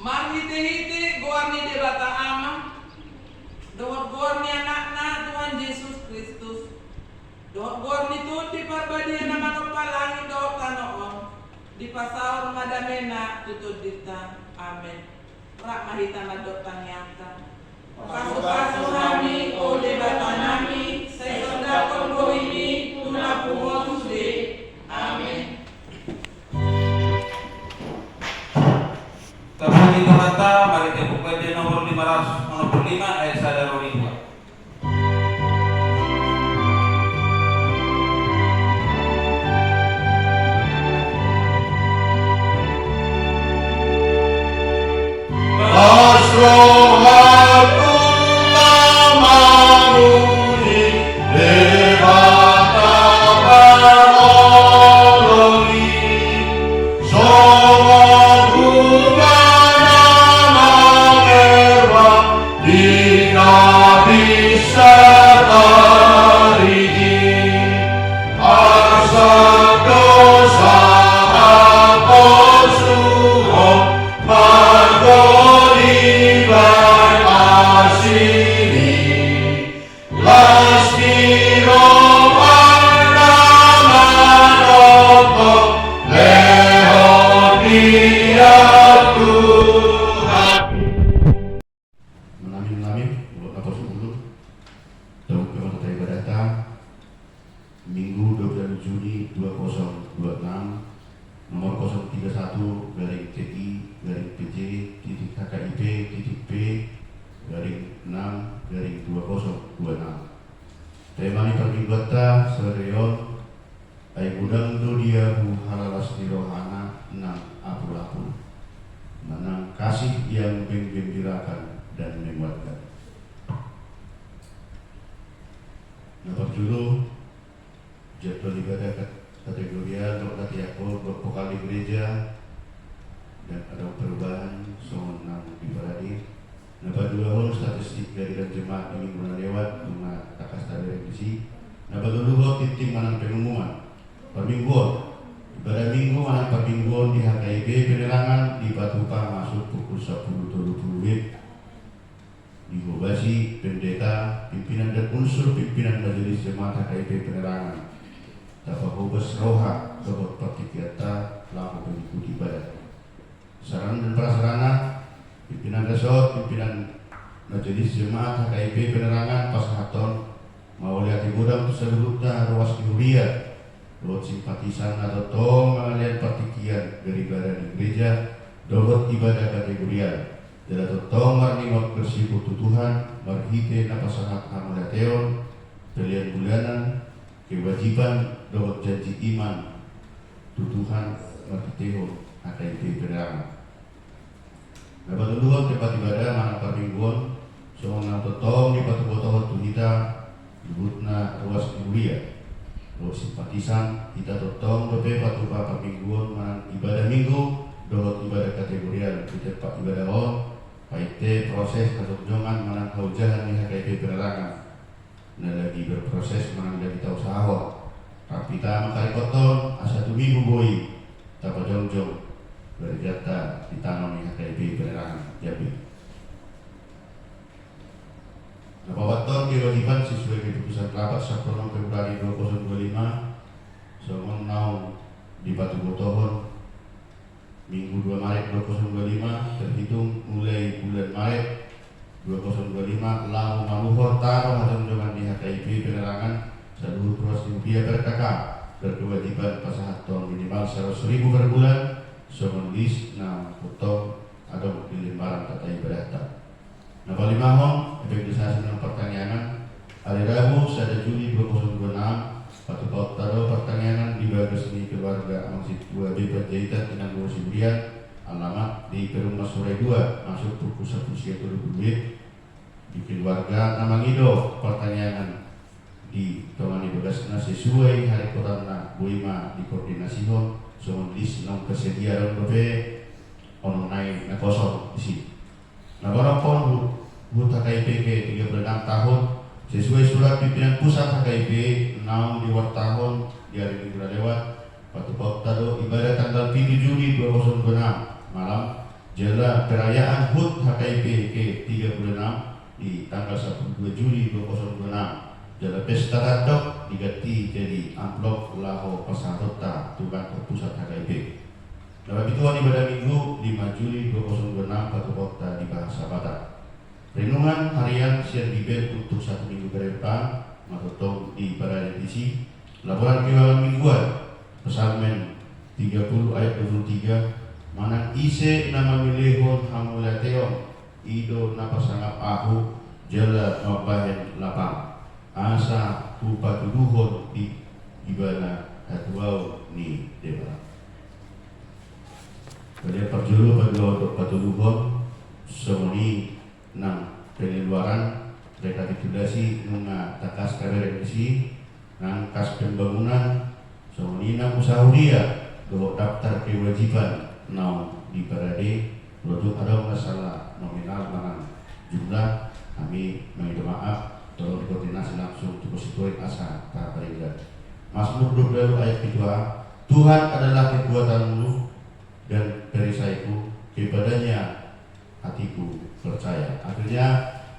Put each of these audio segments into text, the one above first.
Marhiti-hiti guarni de bata ama, dohor guarni anakna Tuhan Yesus Kristus, dohor guarni tuti parbadian nama nopalangi dohor tanoon, di pasaur madamena tutut dita, amin. Rak mahita madot tangyata. Pasu-pasu nami, o de bata nami, sesonda kombo ini, tunapungon sude, amin. Terpuji mata, mari kita buka di nomor 505 ayat 1 dan 2. Minggu 22 Juni 2026 nomor 031 garing TI garing PJ titik HKIP titik P garing 6 garing 2026. Tema ni permingguata sereon ay gudang do dia hu halalas di rohana 6 apul-apul menang kasih yang menggembirakan dan menguatkan. Dapat judul jadwal ibadah kategorial Dr. Yakob bervokal di gereja dan ada perubahan soal di Paradi. Dapat dua hal statistik dari dan jemaat di minggu lewat dengan takas dari revisi. Dapat dua titik manang pengumuman permingguan ibadah minggu manang permingguan di HKIP penerangan di Batupa masuk pukul 10.30 WIB di Bobasi pendeta pimpinan dan unsur pimpinan majelis jemaat HKIP penerangan dapat hubes roha dapat partikata laku pengikuti ibadah sarana dan prasarana pimpinan resort pimpinan majelis jemaat HKIP penerangan pasahaton mau lihat gudang sebelumnya ruas dihuria lot simpatisan atau tong mengalian partikian dari ibadah di gereja dobot ibadah kategorial dan atau tong marningot bersibuk tutuhan marhite napasahat amulateon pilihan bulanan kewajiban dobot janji iman tutuhan marhiteo HKIP penerangan. Dapat dua tempat ibadah mana permingguan seorang totong di batu botol tuhita dibutna ruas kuliah ruas simpatisan kita totong dope batu permingguan mana ibadah minggu dohot ibadah kategorial di tempat ibadah on paite proses keterjongan mana kaujahan di HKIP penerangan nah lagi berproses mana dari tahu sahwa tapi tak makari koton asa tu minggu boy tak jong-jong berjata ditanam di HKIP penerangan Jambi. Nah, Bawaton kewajiban sesuai keputusan rapat 10 Februari 2025 soal naung di Batu Botohon Minggu 2 Maret 2025 terhitung mulai bulan Maret 2025 lau manuhor taruh hasil jangan di HKIP penerangan seluruh proses rupiah berkakak berkewajiban pasahaton minimal 100.000 per bulan soal list na potong atau di lembaran tata ibadah. Nah, palimahong efektivisasi ng pertanyaan hari Rabu 1 Juli 2026 Patu taruh pertanyaan di bagas ni keluarga Angsip 2 B Panjaitan Tinang Sibrian alamat di Perumnas Sore 2 masuk pukul 1 siang 20 menit di keluarga Namangido pertanyaan di tongani bagasna sesuai hari korana buima di koordinasi hon soal list ng kesediaan bebe online na kosong di sini. Nah, walaupun HUT HKIP 36 tahun sesuai surat pimpinan pusat HKIP 6 di tahun di hari minggu lewat Patu Tado ibadah tanggal 7 Juli 2026 malam Jela perayaan HUT HKIP ke-36 di tanggal 12 Juli 2026. Jela pesta radok diganti jadi amplop laho pasarota Tuban Terpusat HKIP. Dalam ituan ibadah minggu 5 Juli 2026 Batu Kota di Bahasa Batak. Renungan harian siang dibet untuk 1 minggu ke depan matotong di pada edisi laporan keuangan mingguan Psalmen 30 ayat 23 manang ise nama milihon hamulateon ido napasangap ahu jala mabahen lapang asa upatuduhon di ibana hatuau ni dewa. Pada perjulu patuduhon semoni nang pengeluaran rekapitulasi nunga takas kaberengsi nang kas pembangunan semoni nang usaha dia do daftar kewajiban nau di parade produk ada masalah nominal manang jumlah kami meminta maaf tolong dikoordinasi langsung depositoin asa tak berikan. Mazmur 22 ayat kedua, Tuhan adalah kekuatanmu dan perisaiku, kepadanya hatiku percaya. Akhirnya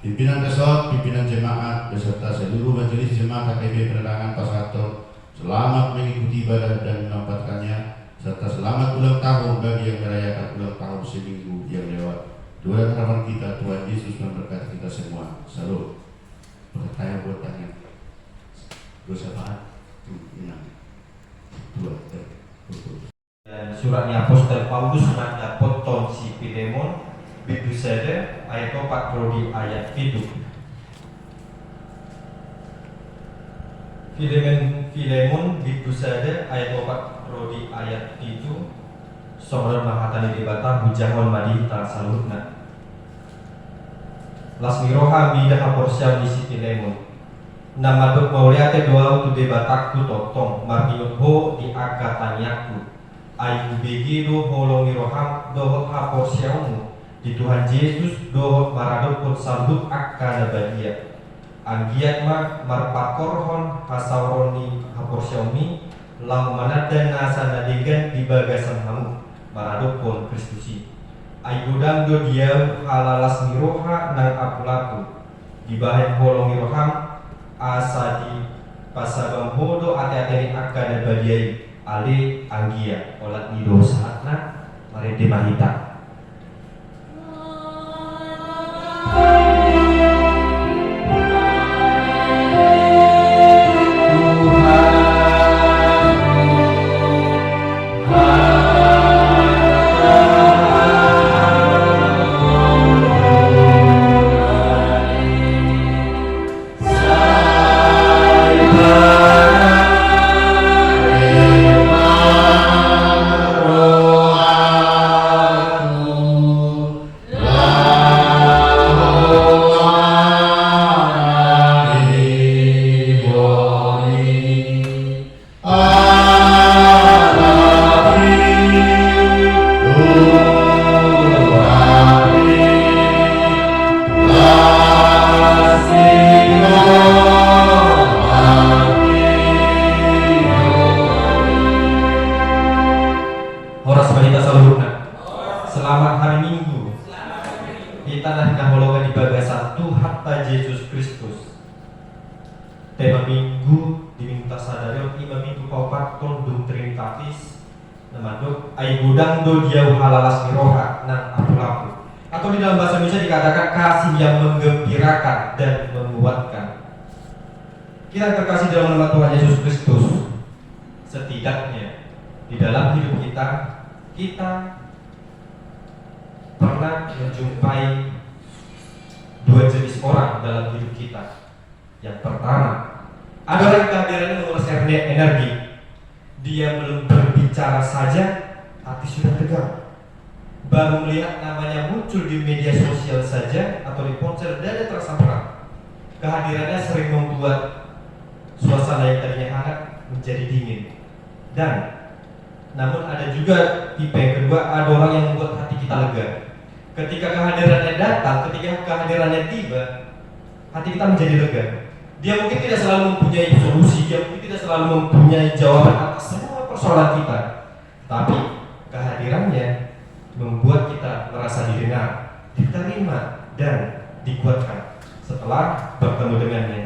pimpinan resort, pimpinan jemaat beserta seluruh majelis jemaat HKIP Penerangan Pasator selamat mengikuti ibadah dan menempatkannya, serta selamat ulang tahun bagi yang merayakan ulang tahun seminggu yang lewat. Doa harapan kita, Tuhan Yesus memberkati kita semua. Salut. Percaya buat tanya. Dosa apaan? Dua. Dan suratnya Apostol Paulus nang potong si Filemon bidu sede ayat 4 prodi ayat 7. Filemon bidu sede ayat 4 prodi ayat 7. Soalnya mahatani debata hujangon madi tak salutna. Las miroha bidah aporsia di si Filemon. Nama dok mauliate doa tu debatakku totong marginut ho di agatanyaku. Ayu begi do holong miroham do aporsiamu. Di Tuhan Yesus do maradok pun sambut akka nabadia. Anggiat ma marpakorhon hasauroni aporsiaumi lau manadan nasa nadegan di bagasan hamu maradok pun Kristusi. Ayudang do dia halalas miroha nang apulaku di bahan holong miroham asa di pasabang hodo ate-ate akka nabadiai ale anggia olat nido saatna marede mahita. Selamat hari Minggu. Kita nah ngaholongan di bagasan Tuhan Yesus Kristus. Tema minggu diminta sadarion ima minggu paupat tondung trinitatis namadok ay gudang do diau halalas miroha nang apulapu. Atau di dalam bahasa Indonesia dikatakan kasih yang menggembirakan dan menguatkan. Kita terkasih dalam nama Tuhan Yesus Kristus. Setidaknya di dalam hidup kita pernah menjumpai dua jenis orang dalam hidup kita. Yang pertama, ada orang kehadirannya menguras energi. Dia belum berbicara saja, hati sudah tegang. Baru melihat namanya muncul di media sosial saja atau di ponsel dada terasa berat. Kehadirannya sering membuat suasana yang tadinya hangat menjadi dingin. Dan namun ada juga tipe yang kedua, ada orang yang membuat hati kita lega. Ketika kehadirannya datang, ketika kehadirannya tiba, hati kita menjadi lega. Dia mungkin tidak selalu mempunyai solusi, dia mungkin tidak selalu mempunyai jawaban atas semua persoalan kita, tapi kehadirannya membuat kita merasa didengar, diterima, dan dikuatkan setelah bertemu dengannya.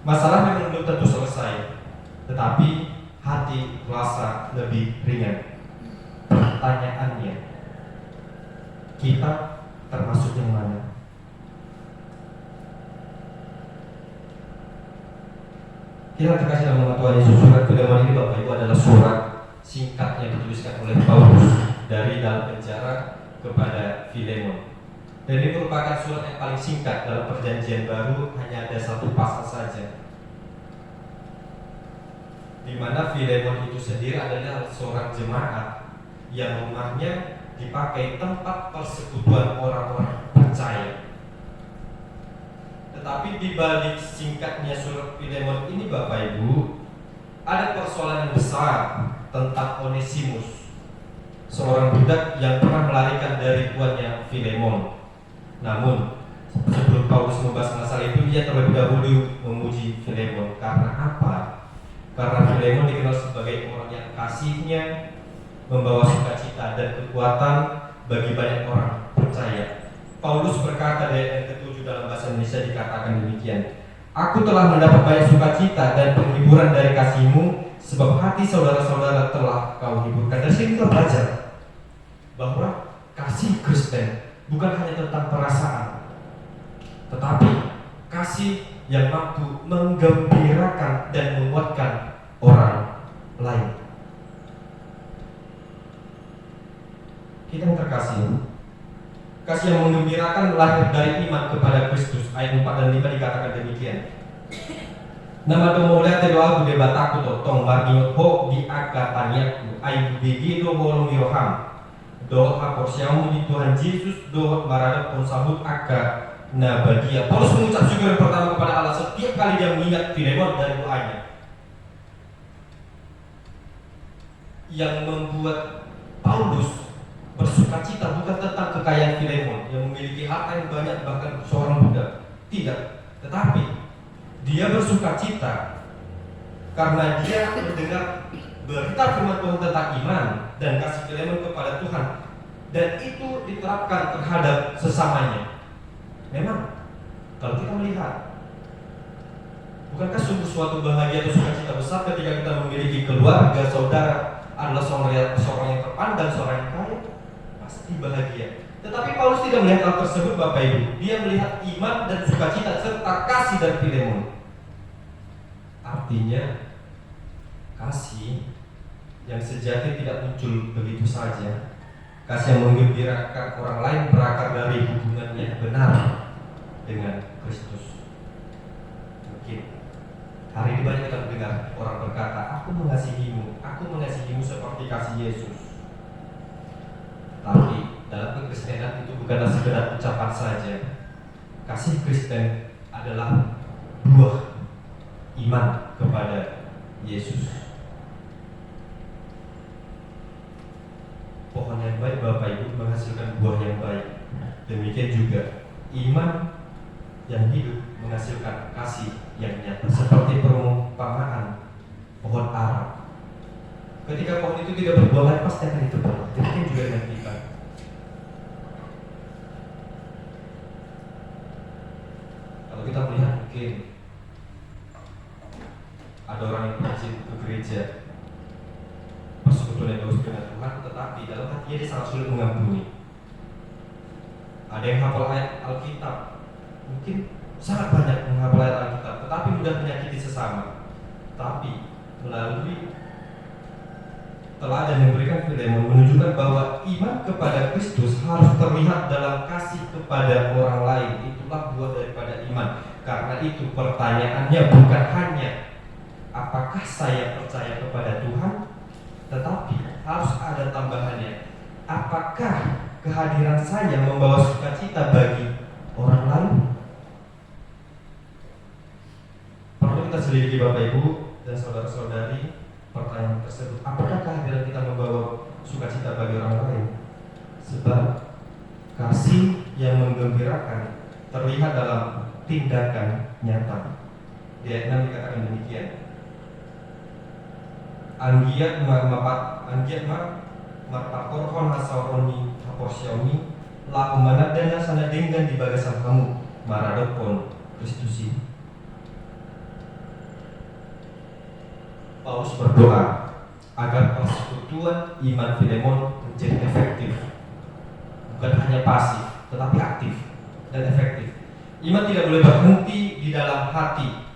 Masalah memang belum tentu selesai, tetapi hati terasa lebih ringan. Pertanyaannya, kita termasuk yang mana? Kita terkasih dalam nama Tuhan Yesus. Surat Filemon ini Bapak Ibu adalah surat singkat yang dituliskan oleh Paulus dari dalam penjara kepada Filemon. Dan ini merupakan surat yang paling singkat dalam perjanjian baru, hanya ada satu pasal saja, di mana Filemon itu sendiri adalah seorang jemaat yang rumahnya dipakai tempat persekutuan orang-orang percaya. Tetapi di balik singkatnya surat Filemon ini Bapak Ibu, ada persoalan yang besar tentang Onesimus, seorang budak yang pernah melarikan dari tuannya Filemon. Namun sebelum Paulus membahas masalah itu, dia terlebih dahulu memuji Filemon. Karena apa? Karena Filemon dikenal sebagai orang yang kasihnya membawa sukacita dan kekuatan bagi banyak orang percaya. Paulus berkata di ayat ke-7 dalam bahasa Indonesia dikatakan demikian: Aku telah mendapat banyak sukacita dan penghiburan dari kasih-Mu, sebab hati saudara-saudara telah Kau hiburkan. Dari sini kita belajar bahwa kasih Kristen bukan hanya tentang perasaan, tetapi kasih yang mampu menggembirakan dan menguatkan orang lain. Kita yang terkasih, kasih yang menggembirakan lahir dari iman kepada Kristus. Ayat 4 dan 5 dikatakan demikian: Nama domoleate doa bude bataku totong margingot ho di agatanyaku ay bigi do bolong yoham do haporsiamu di Tuhan Yesus do marada ponsabut aga na bagia. Paulus mengucap syukur yang pertama kepada Allah setiap kali dia mengingat Filemon dari doanya. Yang membuat Paulus bersukacita bukan tentang kekayaan Filemon yang memiliki harta yang banyak, bahkan seorang budak. Tidak, tetapi dia bersukacita karena dia mendengar berita firman Tuhan tentang iman dan kasih Filemon kepada Tuhan, dan itu diterapkan terhadap sesamanya. Memang kalau kita melihat, bukankah sungguh suatu bahagia atau sukacita besar ketika kita memiliki keluarga, saudara adalah seorang yang terpandang, seorang yang kaya? Pasti bahagia. Tetapi Paulus tidak melihat hal tersebut Bapak Ibu. Dia melihat iman dan sukacita serta kasih dari Filemon. Artinya kasih yang sejati tidak muncul begitu saja. Kasih yang menggembirakan orang lain berakar dari hubungan yang benar dengan Kristus. Mungkin hari ini banyak kita mendengar orang berkata, aku mengasihimu seperti kasih Yesus. Tapi dalam kekristenan itu bukanlah sekedar ucapan saja. Kasih Kristen adalah buah iman kepada Yesus. Pohon yang baik Bapak Ibu menghasilkan buah yang baik. Demikian juga iman yang hidup menghasilkan kasih yang nyata. Seperti perumpamaan pohon ara. Ketika pohon itu tidak berbuah lagi, pasti akan ditebang. Demikian juga dengan kita. Kalau kita melihat mungkin ada orang yang rajin ke gereja, persekutuan yang bagus dengan Tuhan, tetapi dalam hatinya dia sangat sulit mengampuni. Ada yang hafal ayat Alkitab, mungkin sangat banyak menghafal ayat Alkitab, tetapi mudah menyakiti sesama. Tapi melalui teladan yang diberikan Filemon menunjukkan bahwa iman kepada Kristus harus terlihat dalam kasih kepada orang lain. Itulah buah daripada iman. Karena itu pertanyaannya bukan hanya apakah saya percaya kepada Tuhan, tetapi harus ada tambahannya. Apakah kehadiran saya membawa sukacita bagi orang lain? Perlu kita selidiki Bapak Ibu dan saudara-saudari pertanyaan tersebut. Apakah kehadiran kita membawa sukacita bagi orang lain? Sebab kasih yang menggembirakan terlihat dalam tindakan nyata. Di ayat 6 dikatakan demikian: Anggiat marpakorhon hasauroni porsiaumi la umanadana sana dengan di bagasan kamu maradopon Kristusi. Paulus berdoa agar persekutuan iman Filemon menjadi efektif, bukan hanya pasif tetapi aktif dan efektif. Iman tidak boleh berhenti di dalam hati.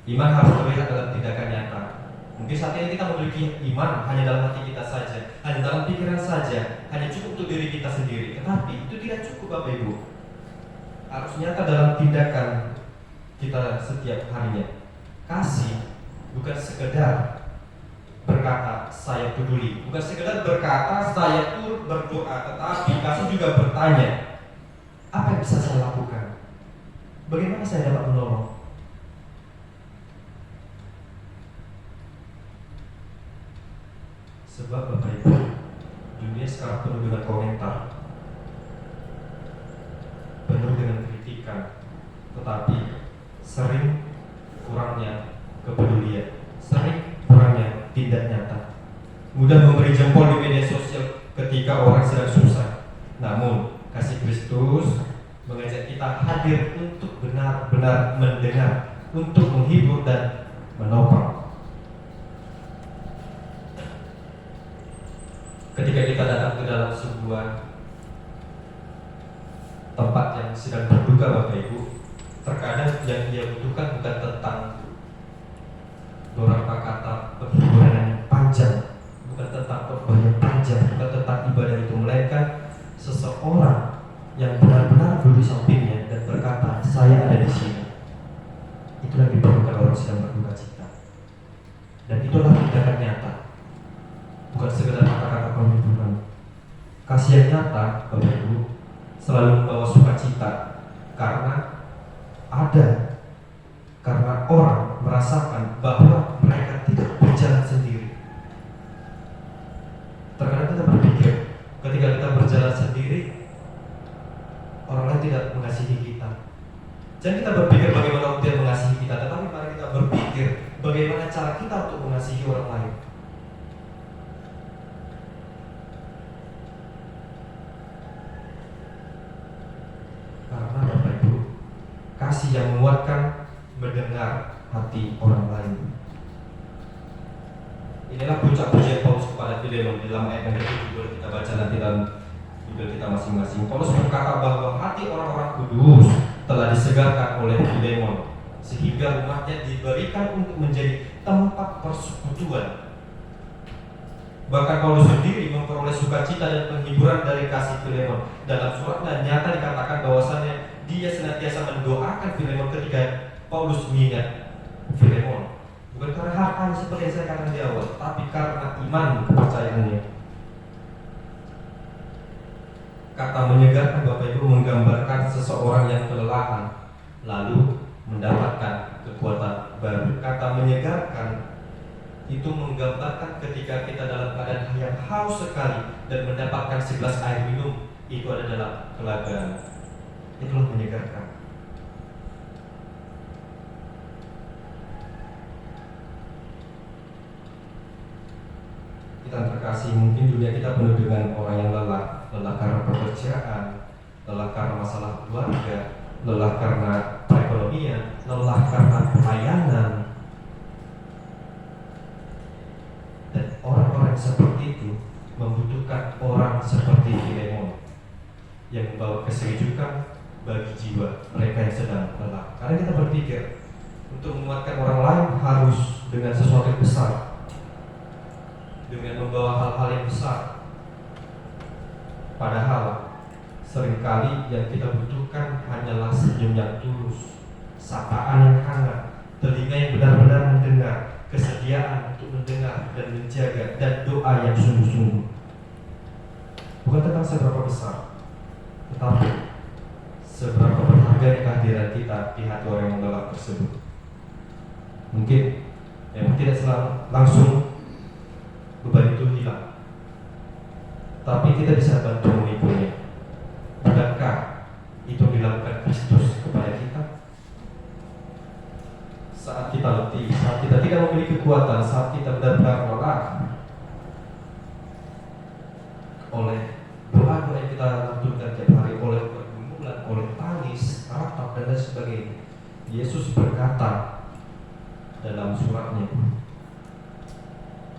Iman harus terlihat dalam tindakan nyata. Mungkin saat ini kita memiliki iman hanya dalam hati kita saja, hanya dalam pikiran saja, hanya cukup untuk diri kita sendiri. Tetapi itu tidak cukup, Bapak Ibu. Harus nyata dalam tindakan kita setiap harinya. Kasih bukan sekedar berkata saya peduli, bukan sekedar berkata saya turut berdoa, tetapi kasih juga bertanya, apa yang bisa saya lakukan? Bagaimana saya dapat menolong? Sebab Bapak Ibu, dunia sekarang penuh dengan komentar, penuh dengan kritikan, tetapi sering kurangnya kepedulian, sering kurangnya tindak nyata. Mudah memberi jempol di media sosial ketika orang sedang susah, namun kasih Kristus mengajak kita hadir untuk benar-benar mendengar, untuk menghibur dan menopang. Ketika kita datang ke dalam sebuah tempat yang sedang berduka, Bapak Ibu, terkadang yang dia butuhkan bukan tentang beberapa kata penghiburan yang panjang, bukan tentang khotbah yang panjang, bukan tentang ibadah itu, melainkan seseorang yang benar-benar duduk sampingnya dan berkata, saya ada di sini. Itulah yang diperlukan orang sedang berduka cita. Dan itulah tindakan nyata, bukan sekedar kata-kata penghiburan. Kasih yang nyata, Bapak Ibu, selalu membawa sukacita karena orang merasakan bahwa mereka tidak berjalan sendiri. Terkadang kita berpikir ketika kita berjalan sendiri, orang lain tidak mengasihi kita. Jangan kita berpikir bagaimana orang tidak mengasihi kita, tetapi mari kita berpikir bagaimana cara kita untuk mengasihi orang lain. Karena Bapak Ibu, kasih yang menguatkan mendengar hati orang lain. Inilah puncak pujian Paulus kepada Filemon dalam ayat yang kedua kita baca nanti dalam Bible kita masing-masing. Paulus berkata bahwa hati orang-orang kudus telah disegarkan oleh Filemon, sehingga rumahnya diberikan untuk menjadi tempat persekutuan. Bahkan Paulus sendiri memperoleh sukacita dan penghiburan dari kasih Filemon. Dalam suratnya nyata dikatakan bahwasannya dia senantiasa mendoakan Filemon ketika Paulus mengingat Filemon. Bukan karena hartanya seperti yang saya katakan di awal, tapi karena iman kepercayaannya. Kata menyegarkan, Bapak Ibu, menggambarkan seseorang yang kelelahan lalu mendapatkan kekuatan baru. Kata menyegarkan itu menggambarkan ketika kita dalam keadaan yang haus sekali dan mendapatkan segelas air minum, itu adalah kelegaan. Itulah menyegarkan. Kita terkasih, mungkin dunia kita penuh dengan orang yang lelah karena pekerjaan, lelah karena masalah keluarga, lelah karena perekonomian, lelah karena pelayanan. Dan orang-orang seperti itu membutuhkan orang seperti Filemon yang membawa kesejukan bagi jiwa mereka yang sedang lelah. Karena kita berpikir untuk menguatkan orang lain harus dengan sesuatu yang besar, dengan membawa hal-hal yang besar. Padahal seringkali yang kita butuhkan hanyalah senyum yang tulus, sapaan yang hangat, telinga yang benar-benar mendengar, kesediaan untuk mendengar dan menjaga, dan doa yang sungguh-sungguh. Bukan tentang seberapa besar, tetapi seberapa berharga kehadiran kita di hati orang yang lelah tersebut. Mungkin yang tidak langsung beban itu hilang, tapi kita bisa bantu memikulnya. Bukankah itu dilakukan Kristus kepada kita? Saat kita letih, saat kita tidak memiliki kekuatan, saat kita benar-benar lelah oleh doa-doa yang kita lantunkan tiap hari, oleh pergumulan, oleh tangis, ratap, dan lain sebagainya. Yesus berkata dalam suratnya,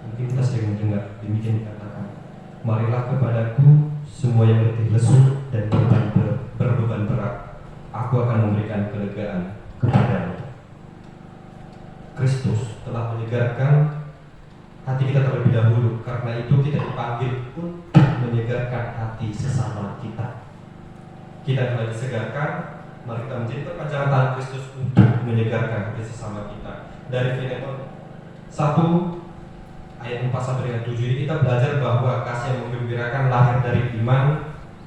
mungkin kita sering mendengar, demikian dikatakan, marilah kepadaku semua yang letih lesu dan berbeban berat, aku akan memberikan kelegaan kepadamu. Kristus telah menyegarkan hati kita terlebih dahulu, karena itu kita dipanggil untuk menyegarkan hati sesama kita. Kita telah disegarkan, mari kita menjadi perpanjangan tangan Kristus untuk menyegarkan hati sesama kita. Dari Filemon 1 ayat 4 sampai dengan 7 ini kita belajar bahwa kasih yang menggembirakan lahir dari iman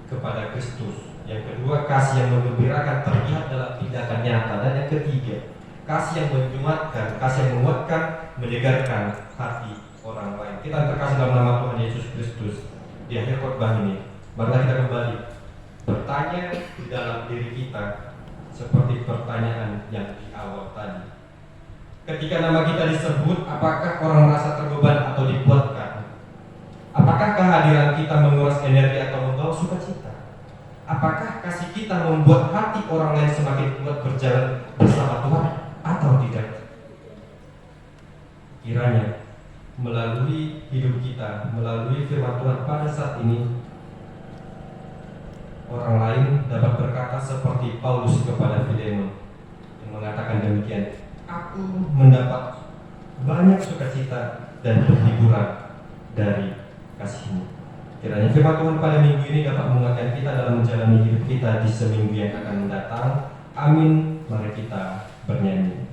kepada Kristus. Yang kedua, kasih yang menggembirakan terlihat dalam tindakan nyata. Dan yang ketiga, kasih yang menyumatkan, kasih yang menguatkan, menyegarkan hati orang lain. Kita terkasih dalam nama Tuhan Yesus Kristus. Di akhir khotbah ini, marilah kita kembali bertanya di dalam diri kita seperti pertanyaan yang di awal tadi. Ketika nama kita disebut, apakah orang merasa terbeban atau dikuatkan? Apakah kehadiran kita menguras energi atau membawa sukacita? Apakah kasih kita membuat hati orang lain semakin kuat berjalan bersama Tuhan atau tidak? Kiranya melalui hidup kita, melalui firman Tuhan pada saat ini, orang lain dapat berkata seperti Paulus kepada Filemon yang mengatakan demikian, aku mendapat banyak sukacita dan penghiburan dari kasih-Mu. Kiranya firman Tuhan pada minggu ini dapat menguatkan kita dalam menjalani hidup kita di seminggu yang akan datang. Amin. Mari kita bernyanyi.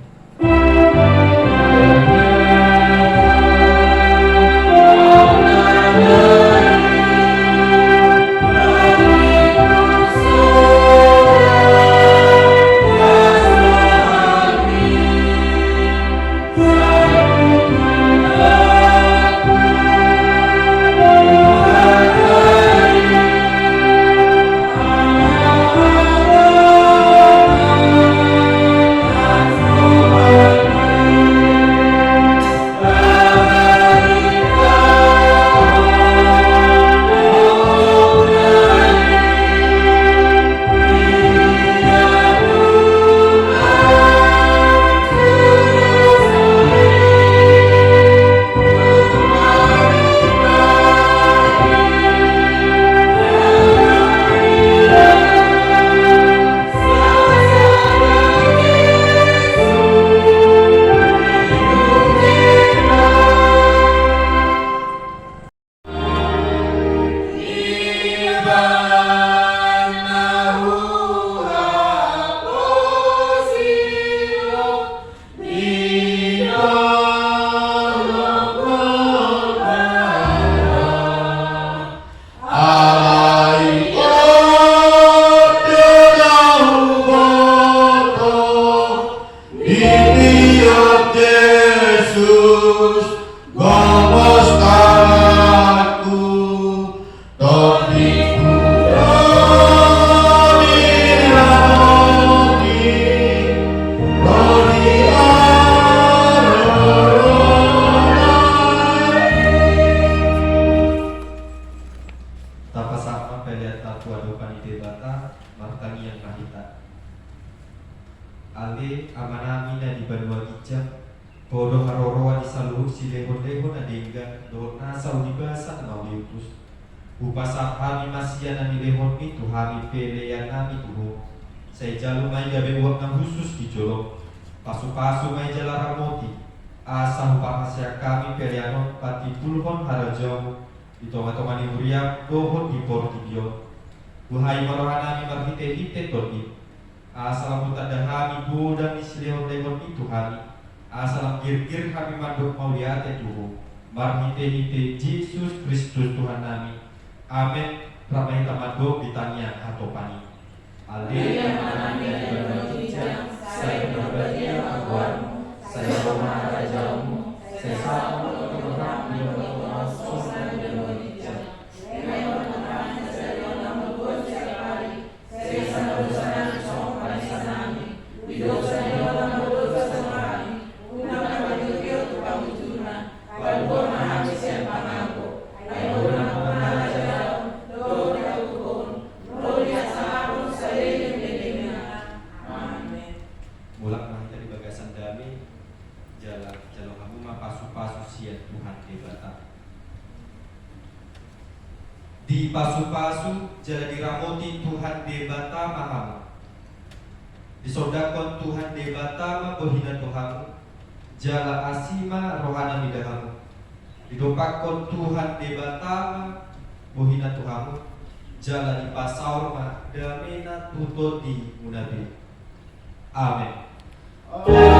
Pasu-pasu mai jalara moti asa upahasya kami perianot pati pulhon harajong ditoma-toma ni muria dohon di portibio buhai marohanami marhite-hite todi asalam utadahami bodang isilehon-lehon itu hari asalam gir-gir kami mandok mauliate tuhu marhite-hite Yesus Kristus Tuhan nami. Amin. Ramai tamadok ditanya hatopani Alleluia saya berbagi akuanmu, saya rumah rajamu, saya satu orang yang berkuasa dan berbicara. Saya bertahan dari orang berbuat setiap hari. Saya sangat bersama sama sanami. Dosa orang berdosa sama kami. Unang berjujur tukang juna. Kalau habis yang pangangku. Ayo orang raja, doa Di pasu-pasu jala diramoti Tuhan debata mahamu. Disodakon Tuhan debata bohina Tuhanmu. Jala asima rohana midahamu. Didopakon Tuhan debata bohina Tuhanmu. Jala dipasaur ma damena tutut di munabi. Amin.